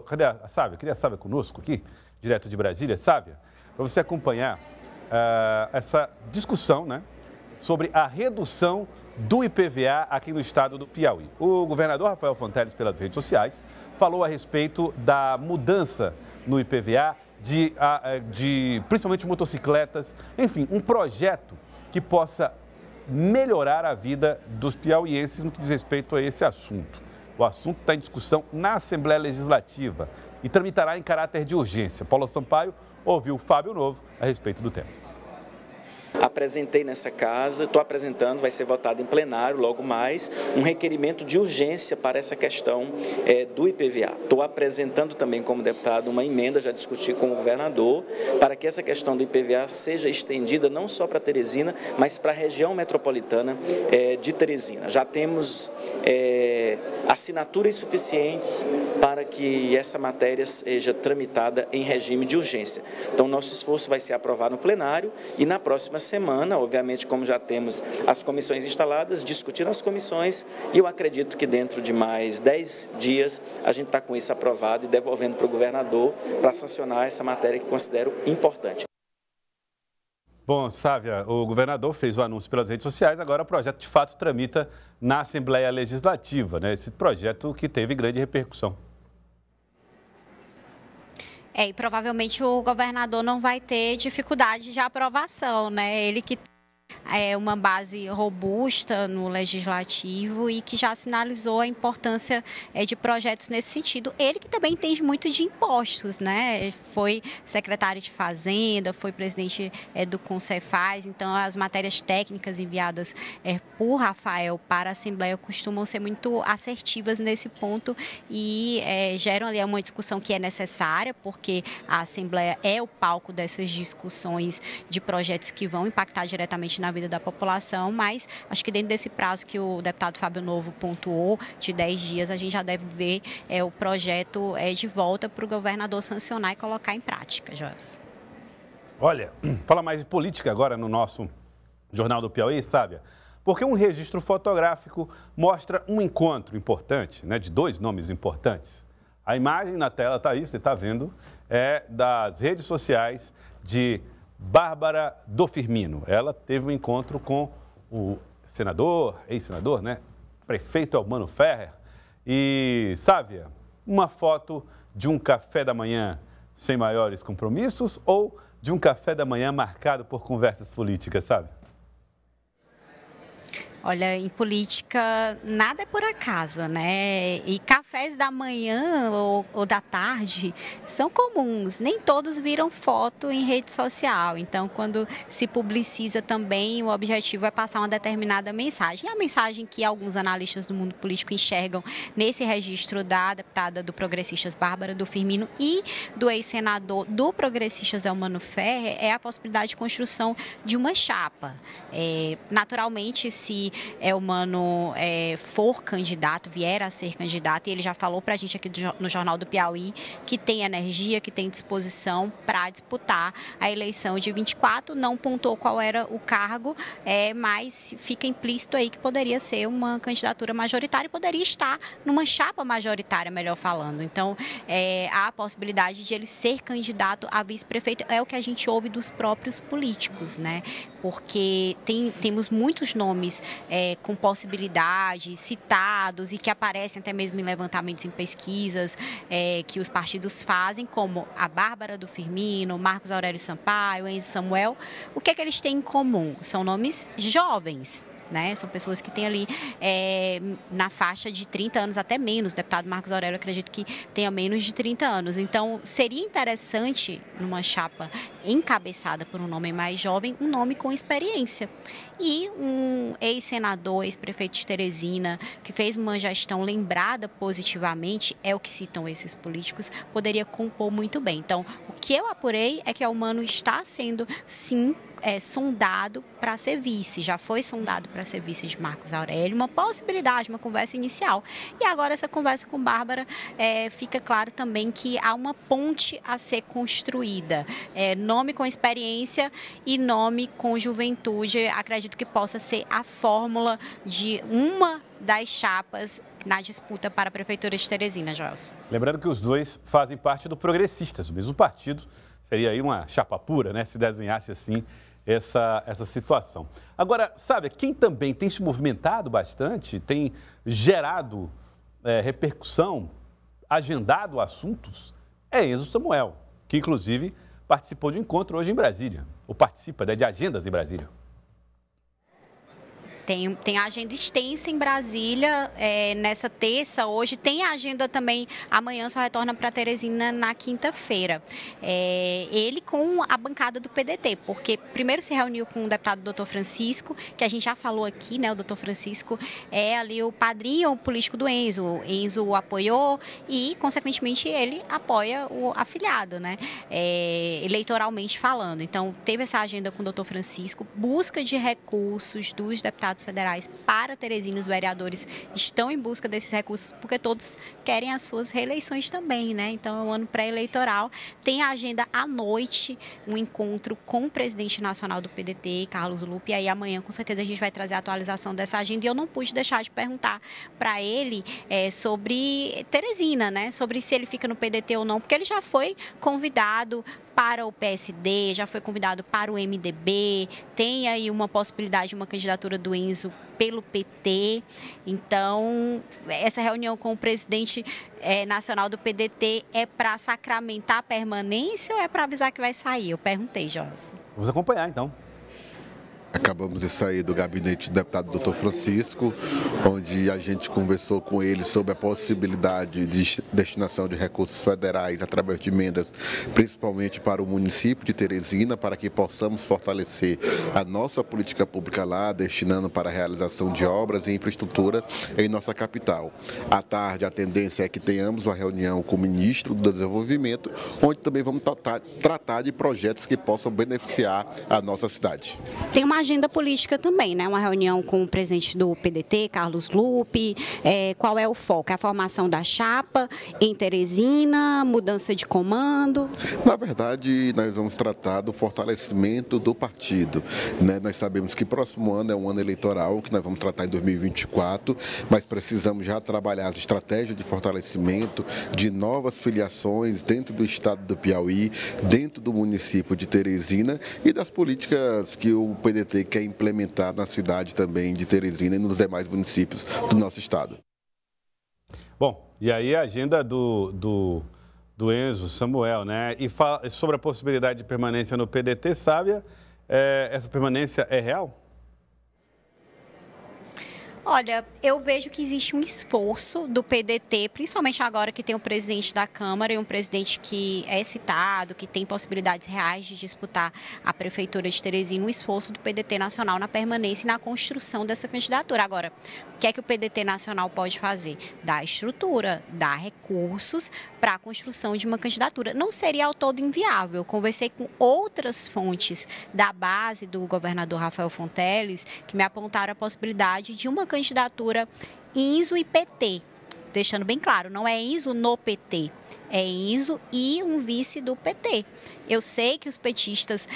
Cadê a Sávia? Queria a Sávia conosco aqui, direto de Brasília. Sávia, para você acompanhar essa discussão, né, sobre a redução do IPVA aqui no estado do Piauí. O governador Rafael Fonteles, pelas redes sociais, falou a respeito da mudança no IPVA de principalmente motocicletas, enfim, um projeto que possa melhorar a vida dos piauienses no que diz respeito a esse assunto. O assunto está em discussão na Assembleia Legislativa e tramitará em caráter de urgência. Paulo Sampaio ouviu o Fábio Novo a respeito do tema. Apresentei nessa casa, estou apresentando, vai ser votado em plenário logo mais, um requerimento de urgência para essa questão do IPVA. Estou apresentando também como deputado uma emenda, já discuti com o governador, para que essa questão do IPVA seja estendida não só para Teresina, mas para a região metropolitana de Teresina. Já temos assinaturas suficientes para que essa matéria seja tramitada em regime de urgência. Então, nosso esforço vai ser aprovado no plenário e na próxima semana, obviamente, como já temos as comissões instaladas, discutir nas comissões e eu acredito que dentro de mais 10 dias a gente está com isso aprovado e devolvendo para o governador para sancionar essa matéria que considero importante. Bom, Sávia, o governador fez o anúncio pelas redes sociais, agora o projeto de fato tramita na Assembleia Legislativa, né? Esse projeto que teve grande repercussão. E provavelmente o governador não vai ter dificuldade de aprovação, né? Ele que é uma base robusta no legislativo e que já sinalizou a importância de projetos nesse sentido. Ele que também entende muito de impostos, né? Foi secretário de Fazenda, foi presidente do Concefaz, então as matérias técnicas enviadas por Rafael para a Assembleia costumam ser muito assertivas nesse ponto e geram ali uma discussão que é necessária, porque a Assembleia é o palco dessas discussões de projetos que vão impactar diretamente na vida da população, mas acho que dentro desse prazo que o deputado Fábio Novo pontuou, de 10 dias, a gente já deve ver o projeto de volta para o governador sancionar e colocar em prática, Joelson. Olha, fala mais de política agora no nosso Jornal do Piauí, Sávia, porque um registro fotográfico mostra um encontro importante, né, de dois nomes importantes. A imagem na tela está aí, você está vendo, é das redes sociais de Bárbara do Firmino. Ela teve um encontro com o senador, ex-senador, né? Prefeito Elmano Ferrer. E, Sávia, uma foto de um café da manhã sem maiores compromissos ou de um café da manhã marcado por conversas políticas, sabe? Olha, em política, nada é por acaso, né? E cafés da manhã ou da tarde são comuns. Nem todos viram foto em rede social. Então, quando se publiciza também, o objetivo é passar uma determinada mensagem. E a mensagem que alguns analistas do mundo político enxergam nesse registro da deputada do Progressistas Bárbara do Firmino e do ex-senador do Progressistas Elmano Ferrer é a possibilidade de construção de uma chapa. Naturalmente, se Elmano for candidato, vier a ser candidato, e ele já falou para a gente aqui no Jornal do Piauí que tem energia, que tem disposição para disputar a eleição de 24, não pontuou qual era o cargo, mas fica implícito aí que poderia ser uma candidatura majoritária e poderia estar numa chapa majoritária, melhor falando. Então, há a possibilidade de ele ser candidato a vice-prefeito, é o que a gente ouve dos próprios políticos, né? Porque temos muitos nomes com possibilidades, citados e que aparecem até mesmo em levantamentos em pesquisas que os partidos fazem, como a Bárbara do Firmino, Marcos Aurélio Sampaio, Enzo Samuel. O que é que eles têm em comum? São nomes jovens. Né? São pessoas que têm ali na faixa de 30 anos, até menos. O deputado Marcos Aurélio, acredito que tenha menos de 30 anos. Então, seria interessante, numa chapa encabeçada por um nome mais jovem, um nome com experiência. E um ex-senador, ex-prefeito de Teresina, que fez uma gestão lembrada positivamente, é o que citam esses políticos, poderia compor muito bem. Então, o que eu apurei é que o Elmano está sendo, sim, sondado para ser vice, já foi sondado para ser vice de Marcos Aurélio, uma possibilidade, uma conversa inicial. E agora essa conversa com Bárbara, fica claro também que há uma ponte a ser construída. Nome com experiência e nome com juventude, acredito que possa ser a fórmula de uma das chapas na disputa para a Prefeitura de Teresina, Joelson. Lembrando que os dois fazem parte do Progressistas, o mesmo partido. Seria aí uma chapa pura, né, se desenhasse assim essa situação. Agora, sabe, quem também tem se movimentado bastante, tem gerado repercussão, agendado assuntos, é Enzo Samuel, que inclusive participou de um encontro hoje em Brasília, ou participa de agendas em Brasília. Tem a agenda extensa em Brasília nessa terça. Hoje tem a agenda também, amanhã só retorna para Teresina na quinta-feira. Ele com a bancada do PDT, porque primeiro se reuniu com o deputado Dr. Francisco, que a gente já falou aqui, né? O Dr. Francisco é ali o padrinho político do Enzo. O Enzo o apoiou e, consequentemente, ele apoia o afiliado, né? Eleitoralmente falando. Então, teve essa agenda com o Dr. Francisco, busca de recursos dos deputados federais para Teresina. Os vereadores estão em busca desses recursos porque todos querem as suas reeleições também, né? Então é um ano pré-eleitoral. Tem a agenda à noite, um encontro com o presidente nacional do PDT, Carlos Lupe, e aí amanhã com certeza a gente vai trazer a atualização dessa agenda. E eu não pude deixar de perguntar para ele sobre Teresina, né? Sobre se ele fica no PDT ou não, porque ele já foi convidado para o PSD, já foi convidado para o MDB, tem aí uma possibilidade de uma candidatura do Enzo pelo PT. Então, essa reunião com o presidente nacional do PDT é para sacramentar a permanência ou é para avisar que vai sair? Eu perguntei, Jorge. Vamos acompanhar, então. Acabamos de sair do gabinete do deputado Dr. Francisco, onde a gente conversou com ele sobre a possibilidade de destinação de recursos federais através de emendas, principalmente para o município de Teresina, para que possamos fortalecer a nossa política pública lá, destinando para a realização de obras e infraestrutura em nossa capital. À tarde, a tendência é que tenhamos uma reunião com o ministro do Desenvolvimento, onde também vamos tratar de projetos que possam beneficiar a nossa cidade. Tem uma agenda política também, né? Uma reunião com o presidente do PDT, Carlos Lupe. Qual é o foco? É a formação da chapa em Teresina, mudança de comando? Na verdade, nós vamos tratar do fortalecimento do partido, né? Nós sabemos que próximo ano é um ano eleitoral, que nós vamos tratar em 2024, mas precisamos já trabalhar as estratégias de fortalecimento de novas filiações dentro do estado do Piauí, dentro do município de Teresina e das políticas que o PDT quer implementar na cidade também de Teresina e nos demais municípios do nosso estado. Bom, e aí a agenda do Enzo Samuel, né? E fala sobre a possibilidade de permanência no PDT, Sávia, essa permanência é real? Olha, eu vejo que existe um esforço do PDT, principalmente agora que tem o presidente da Câmara e um presidente que é citado, que tem possibilidades reais de disputar a Prefeitura de Teresina, um esforço do PDT nacional na permanência e na construção dessa candidatura. Agora, o que é que o PDT nacional pode fazer? Dar estrutura, dar recursos para a construção de uma candidatura. Não seria ao todo inviável. Eu conversei com outras fontes da base do governador Rafael Fonteles, que me apontaram a possibilidade de uma candidatura Enzo e PT. Deixando bem claro, não é Enzo no PT, é Enzo e um vice do PT. Eu sei que os petistas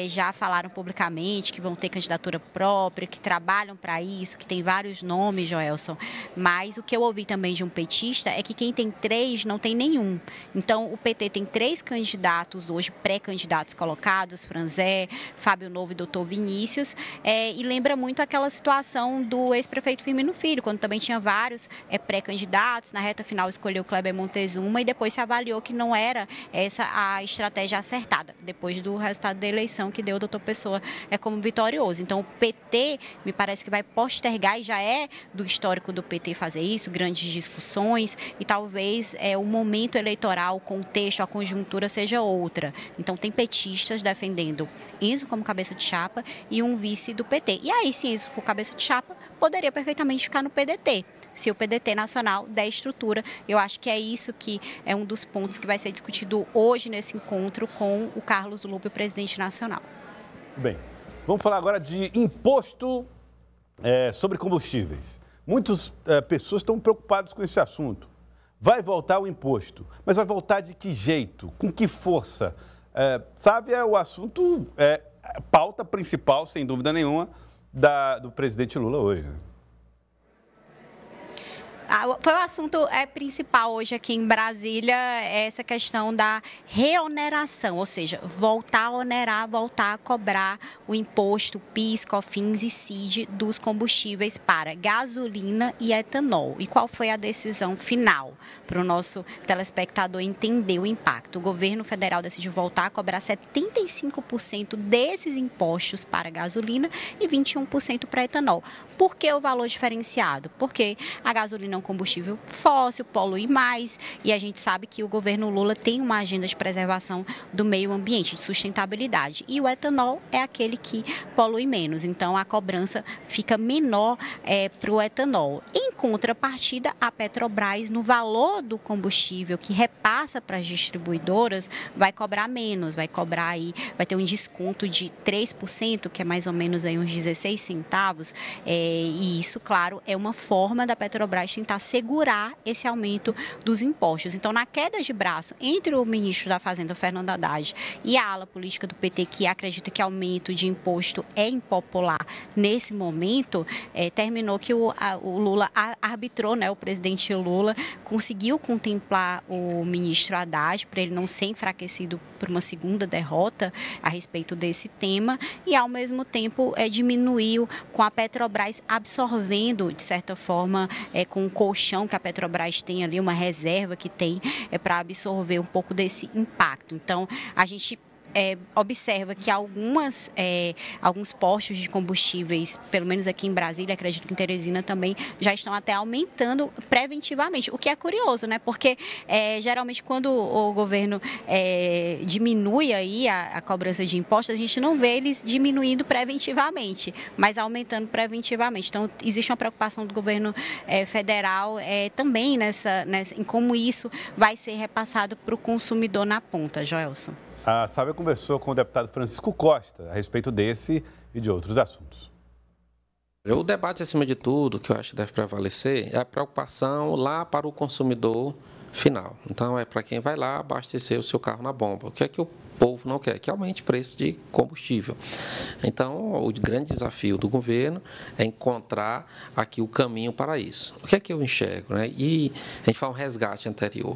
já falaram publicamente que vão ter candidatura própria, que trabalham para isso, que tem vários nomes, Joelson. Mas o que eu ouvi também de um petista é que quem tem 3 não tem nenhum. Então, o PT tem 3 candidatos hoje, pré-candidatos colocados, Franzé, Fábio Novo e Dr. Vinícius. E lembra muito aquela situação do ex-prefeito Firmino Filho, quando também tinha vários pré-candidatos. Na reta final escolheu Kleber Montezuma e depois se avaliou que não era essa a estratégia acertada, depois do resultado da eleição que deu o doutor Pessoa como vitorioso. Então, o PT me parece que vai postergar, e já é do histórico do PT fazer isso, grandes discussões, e talvez o momento eleitoral, o contexto, a conjuntura seja outra. Então, tem petistas defendendo Enzo como cabeça de chapa e um vice do PT. E aí, se Enzo for cabeça de chapa, poderia perfeitamente ficar no PDT. Se o PDT nacional der estrutura. Eu acho que é isso que é um dos pontos que vai ser discutido hoje nesse encontro com o Carlos Lupe, o presidente nacional. Bem, vamos falar agora de imposto sobre combustíveis. Muitas pessoas estão preocupadas com esse assunto. Vai voltar o imposto, mas vai voltar de que jeito? Com que força? Sabe, o assunto pauta principal, sem dúvida nenhuma, do presidente Lula hoje, né? Foi o assunto principal hoje aqui em Brasília, essa questão da reoneração, ou seja, voltar a onerar, voltar a cobrar o imposto PIS, COFINS e CID dos combustíveis para gasolina e etanol. E qual foi a decisão final para o nosso telespectador entender o impacto? O governo federal decidiu voltar a cobrar 75% desses impostos para gasolina e 21% para etanol. Por que o valor diferenciado? Porque a gasolina é um combustível fóssil, polui mais, e a gente sabe que o governo Lula tem uma agenda de preservação do meio ambiente, de sustentabilidade. E o etanol é aquele que polui menos, então a cobrança fica menor para o etanol. Em contrapartida, a Petrobras, no valor do combustível que repassa para as distribuidoras, vai cobrar menos, vai ter um desconto de 3%, que é mais ou menos aí uns 16 centavos, e isso, claro, é uma forma da Petrobras tentar segurar esse aumento dos impostos. Então, na queda de braço entre o ministro da Fazenda, Fernando Haddad, e a ala política do PT, que acredita que aumento de imposto é impopular nesse momento, terminou que o Lula arbitrou, né, o presidente Lula conseguiu contemplar o ministro Haddad para ele não ser enfraquecido por uma segunda derrota a respeito desse tema e, ao mesmo tempo, diminuiu com a Petrobras absorvendo, de certa forma, com o colchão que a Petrobras tem ali, uma reserva que tem para absorver um pouco desse impacto. Então, a gente observa que alguns postos de combustíveis, pelo menos aqui em Brasília, acredito que em Teresina também, já estão até aumentando preventivamente, o que é curioso, né? Porque geralmente quando o governo diminui aí a cobrança de impostos, a gente não vê eles diminuindo preventivamente, mas aumentando preventivamente. Então, existe uma preocupação do governo federal também em como isso vai ser repassado para o consumidor na ponta, Joelson. A Sávia conversou com o deputado Francisco Costa a respeito desse e de outros assuntos. O debate, acima de tudo, que eu acho que deve prevalecer, é a preocupação lá para o consumidor final. Então, é para quem vai lá abastecer o seu carro na bomba. O que é que o povo não quer? Que aumente o preço de combustível. Então, o grande desafio do governo é encontrar aqui o caminho para isso. O que é que eu enxergo, né? E a gente fala um resgate anterior.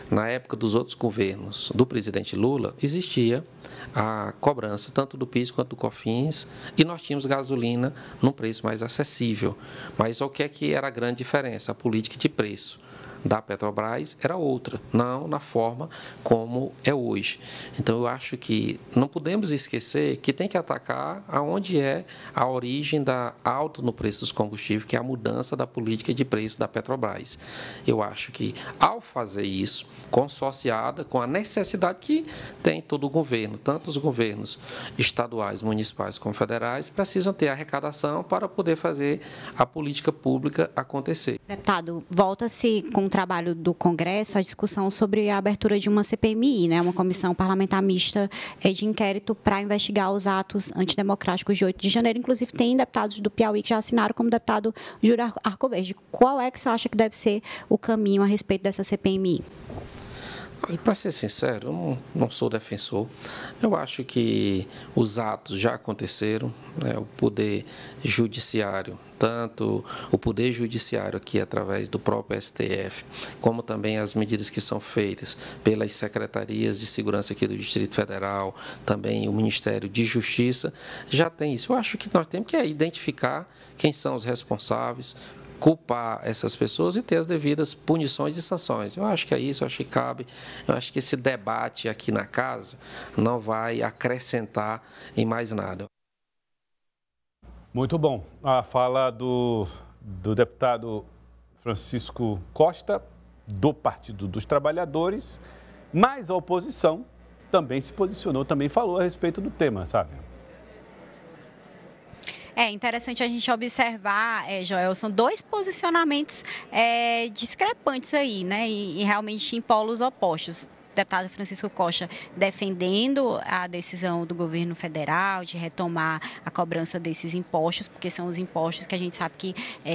Na época dos outros governos do presidente Lula, existia a cobrança tanto do PIS quanto do COFINS e nós tínhamos gasolina num preço mais acessível. Mas o que é que era a grande diferença? A política de preço da Petrobras era outra, não na forma como é hoje. Então, eu acho que não podemos esquecer que tem que atacar aonde é a origem da alta no preço dos combustíveis, que é a mudança da política de preço da Petrobras. Eu acho que, ao fazer isso, consorciada com a necessidade que tem todo o governo, tanto os governos estaduais, municipais como federais, precisam ter arrecadação para poder fazer a política pública acontecer. Deputado, volta-se com o trabalho do Congresso a discussão sobre a abertura de uma CPMI, né, uma comissão parlamentar mista de inquérito para investigar os atos antidemocráticos de 8 de janeiro. Inclusive, tem deputados do Piauí que já assinaram, como o deputado Júlio Arcoverde. Qual é que você acha que deve ser o caminho a respeito dessa CPMI? Para ser sincero, eu não sou defensor. Eu acho que os atos já aconteceram, né? O Poder Judiciário, tanto o Poder Judiciário aqui através do próprio STF, como também as medidas que são feitas pelas secretarias de segurança aqui do Distrito Federal, também o Ministério de Justiça, já tem isso. Eu acho que nós temos que identificar quem são os responsáveis, culpar essas pessoas e ter as devidas punições e sanções. Eu acho que é isso, eu acho que cabe. Eu acho que esse debate aqui na casa não vai acrescentar em mais nada. Muito bom. A fala do deputado Francisco Costa, do Partido dos Trabalhadores, mas a oposição também se posicionou, também falou a respeito do tema, sabe? É interessante a gente observar, Joel, são dois posicionamentos discrepantes aí, né? E realmente em polos opostos. O deputado Francisco Costa defendendo a decisão do governo federal de retomar a cobrança desses impostos, porque são os impostos que a gente sabe que,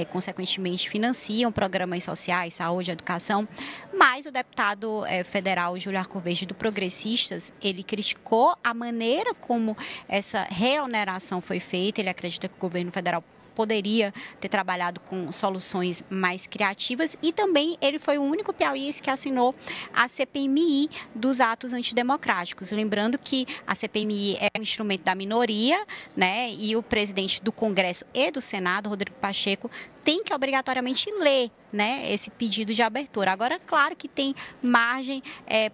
consequentemente, financiam programas sociais, saúde, educação. Mas o deputado federal Júlio Arcoverde, do Progressistas, ele criticou a maneira como essa reoneração foi feita. Ele acredita que o governo federal poderia ter trabalhado com soluções mais criativas, e também ele foi o único piauiense que assinou a CPMI dos atos antidemocráticos. Lembrando que a CPMI é um instrumento da minoria, né, e o presidente do Congresso e do Senado, Rodrigo Pacheco, tem que obrigatoriamente ler, né, esse pedido de abertura. Agora, claro que tem margem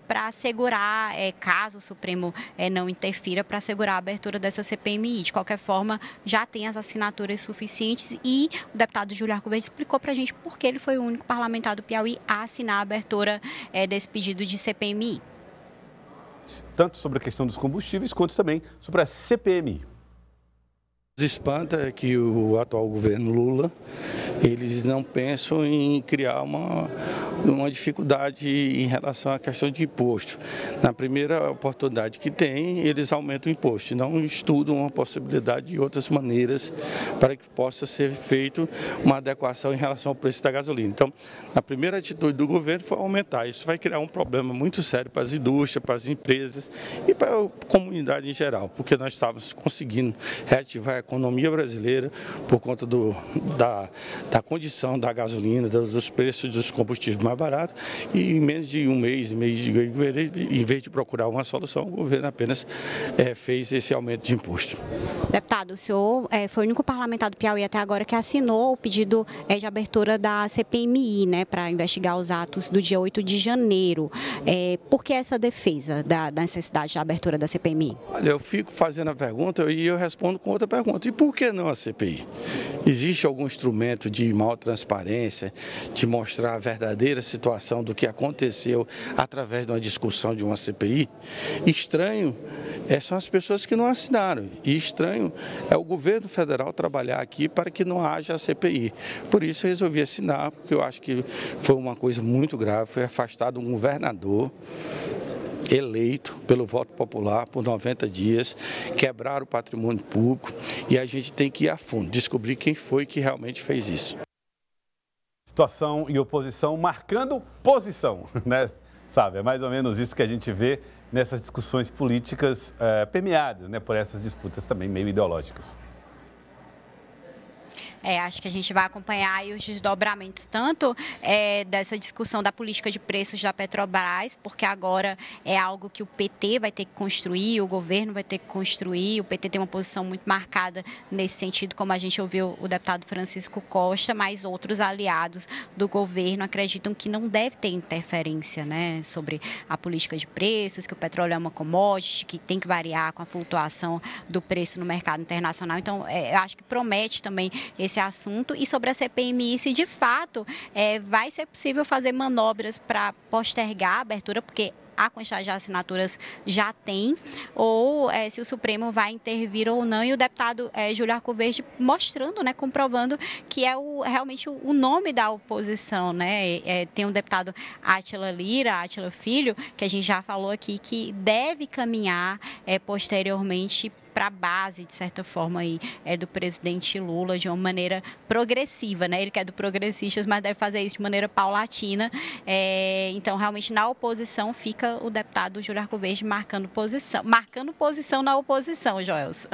para assegurar, caso o Supremo não interfira, para assegurar a abertura dessa CPMI. De qualquer forma, já tem as assinaturas suficientes e o deputado Júlio Arcoverde explicou para a gente por que ele foi o único parlamentar do Piauí a assinar a abertura desse pedido de CPMI. Tanto sobre a questão dos combustíveis, quanto também sobre a CPMI. Espanta que o atual governo Lula, eles não pensam em criar uma dificuldade em relação à questão de imposto. Na primeira oportunidade que tem, eles aumentam o imposto, não estudam a possibilidade de outras maneiras para que possa ser feito uma adequação em relação ao preço da gasolina. Então, a primeira atitude do governo foi aumentar. Isso vai criar um problema muito sério para as indústrias, para as empresas e para a comunidade em geral, porque nós estávamos conseguindo reativar a economia brasileira por conta da condição da gasolina, dos preços dos combustíveis mais baratos, e em menos de um mês, em vez de procurar uma solução, o governo apenas fez esse aumento de imposto. Deputado, o senhor foi o único parlamentar do Piauí até agora que assinou o pedido de abertura da CPMI, né, para investigar os atos do dia 8 de janeiro. Por que essa defesa da necessidade da abertura da CPMI? Olha, eu fico fazendo a pergunta e eu respondo com outra pergunta. E por que não a CPI? Existe algum instrumento de maior transparência, de mostrar a verdadeira situação do que aconteceu através de uma discussão de uma CPI? Estranho são as pessoas que não assinaram. E estranho é o governo federal trabalhar aqui para que não haja a CPI. Por isso eu resolvi assinar, porque eu acho que foi uma coisa muito grave, foi afastado um governador eleito pelo voto popular por 90 dias, quebrar o patrimônio público, e a gente tem que ir a fundo, descobrir quem foi que realmente fez isso. Situação e oposição marcando posição, né? Sabe, é mais ou menos isso que a gente vê nessas discussões políticas permeadas, né, por essas disputas também meio ideológicas. Acho que a gente vai acompanhar aí os desdobramentos tanto dessa discussão da política de preços da Petrobras, porque agora é algo que o PT vai ter que construir, o governo vai ter que construir. O PT tem uma posição muito marcada nesse sentido, como a gente ouviu o deputado Francisco Costa, mas outros aliados do governo acreditam que não deve ter interferência, né, sobre a política de preços, que o petróleo é uma commodity, que tem que variar com a flutuação do preço no mercado internacional. Então, eu acho que promete também esse assunto. E sobre a CPMI, se de fato vai ser possível fazer manobras para postergar a abertura, porque a quantidade de assinaturas já tem, ou se o Supremo vai intervir ou não, e o deputado Júlio Arcoverde mostrando, né, comprovando que é realmente o nome da oposição, né? Tem o deputado Átila Lira, Átila Filho, que a gente já falou aqui, que deve caminhar posteriormente para a base, de certa forma, aí, do presidente Lula, de uma maneira progressiva, né? Ele que é do Progressistas, mas deve fazer isso de maneira paulatina. Então, realmente, na oposição, fica o deputado Júlio Arcoverde marcando posição na oposição, Joelson.